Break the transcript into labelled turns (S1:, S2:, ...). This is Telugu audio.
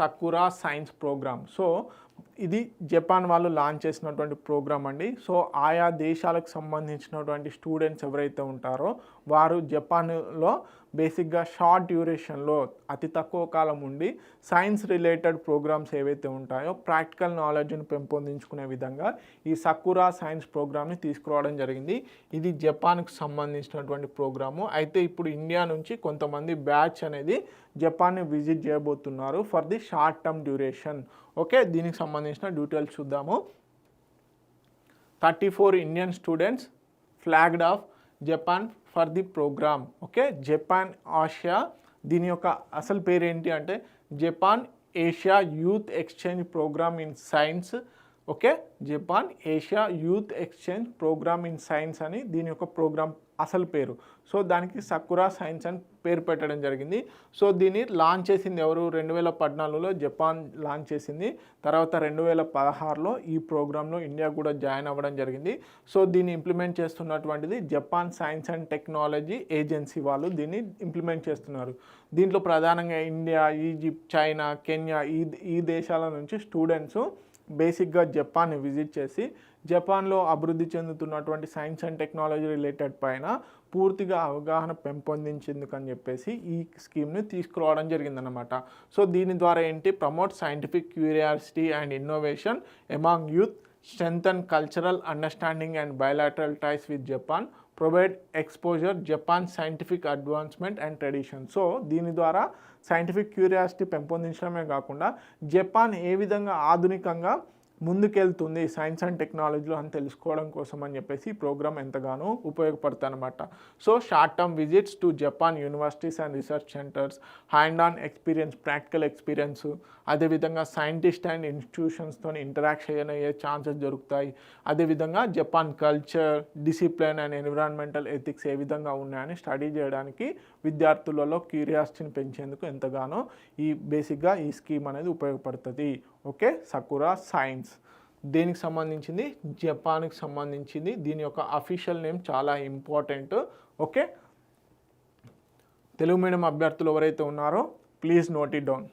S1: Sakura science program. సో ఇది జపాన్ వాళ్ళు లాంచ్ చేసినటువంటి ప్రోగ్రామ్ అండి. సో ఆయా దేశాలకు సంబంధించినటువంటి స్టూడెంట్స్ ఎవరైతే ఉంటారో వారు జపాన్లో బేసిక్గా షార్ట్ డ్యూరేషన్లో అతి తక్కువ కాలం ఉండి సైన్స్ రిలేటెడ్ ప్రోగ్రామ్స్ ఏవైతే ఉంటాయో ప్రాక్టికల్ నాలెడ్జ్ని పెంపొందించుకునే విధంగా ఈ సకురా సైన్స్ ప్రోగ్రామ్ని తీసుకురావడం జరిగింది. ఇది జపాన్కి సంబంధించినటువంటి ప్రోగ్రాము. అయితే ఇప్పుడు ఇండియా నుంచి కొంతమంది బ్యాచ్ అనేది జపాన్ని విజిట్ చేయబోతున్నారు for the short term duration. Okay, దీనికి సంబంధించిన డీటెయిల్స్ చూద్దాము. 34 Indian students flagged off Japan for the program. Okay, Japan Asia, దీని యొక్క అసలు పేరు ఏంటి అంటే Japan Asia youth exchange program in science. Okay, Japan Asia youth exchange program in science అని దీని యొక్క ప్రోగ్రామ్ అసలు పేరు. సో దానికి సకురా సైన్స్ అని పేరు పెట్టడం జరిగింది. సో దీన్ని లాంచ్ చేసింది ఎవరు? 2014లో జపాన్ లాంచ్ చేసింది. తర్వాత 2016లో ఈ ప్రోగ్రాంలో ఇండియా కూడా జాయిన్ అవ్వడం జరిగింది. సో దీన్ని ఇంప్లిమెంట్ చేస్తున్నటువంటిది Japan science and technology agency వాళ్ళు దీన్ని ఇంప్లిమెంట్ చేస్తున్నారు. దీంట్లో ప్రధానంగా ఇండియా, ఈజిప్ట్, చైనా, కెన్యా ఈ దేశాల నుంచి స్టూడెంట్స్ బేసిక్గా జపాన్ని విజిట్ చేసి జపాన్లో అభివృద్ధి చెందుతున్నటువంటి సైన్స్ అండ్ టెక్నాలజీ రిలేటెడ్ పైన పూర్తిగా అవగాహన పెంపొందించేందుకని చెప్పేసి ఈ స్కీమ్ని తీసుకురావడం జరిగిందనమాట. సో దీని ద్వారా ఏంటి? Promote scientific curiosity and innovation among youth, strengthen cultural understanding and bilateral ties with Japan, provide exposure Japan scientific advancement and tradition. So దీని ద్వారా సైంటిఫిక్ క్యూరియాసిటీ పెంపొందించడమే కాకుండా జపాన్ ఏ విధంగా ఆధునికంగా ముందుకెళ్తుంది సైన్స్ అండ్ టెక్నాలజీలో అని తెలుసుకోవడం కోసం అని చెప్పేసి ఈ ప్రోగ్రామ్ ఎంతగానో ఉపయోగపడుతుంది అనమాట. So short term visits to Japan universities and research centres, hand on experience, practical experience, అదేవిధంగా సైంటిస్ట్ అండ్ ఇన్స్టిట్యూషన్స్తో ఇంటరాక్ట్ అయ్యే ఛాన్సెస్ దొరుకుతాయి. అదేవిధంగా Japan culture, discipline and environmental ethics ఏ విధంగా ఉన్నాయని స్టడీ చేయడానికి విద్యార్థులలో క్యూరియాసిటీని పెంచేందుకు ఎంతగానో ఈ బేసిక్గా ఈ స్కీమ్ అనేది ఉపయోగపడుతుంది. ఓకే, సకురా సైన్స్ దేనికి సంబంధించింది? జపాన్కి సంబంధించింది. దీని యొక్క అఫీషియల్ నేమ్ చాలా ఇంపార్టెంట్. ఓకే, తెలుగు మీడియం అభ్యర్థులు ఎవరైతే ఉన్నారో ప్లీజ్ నోట్ ఇట్ డౌన్.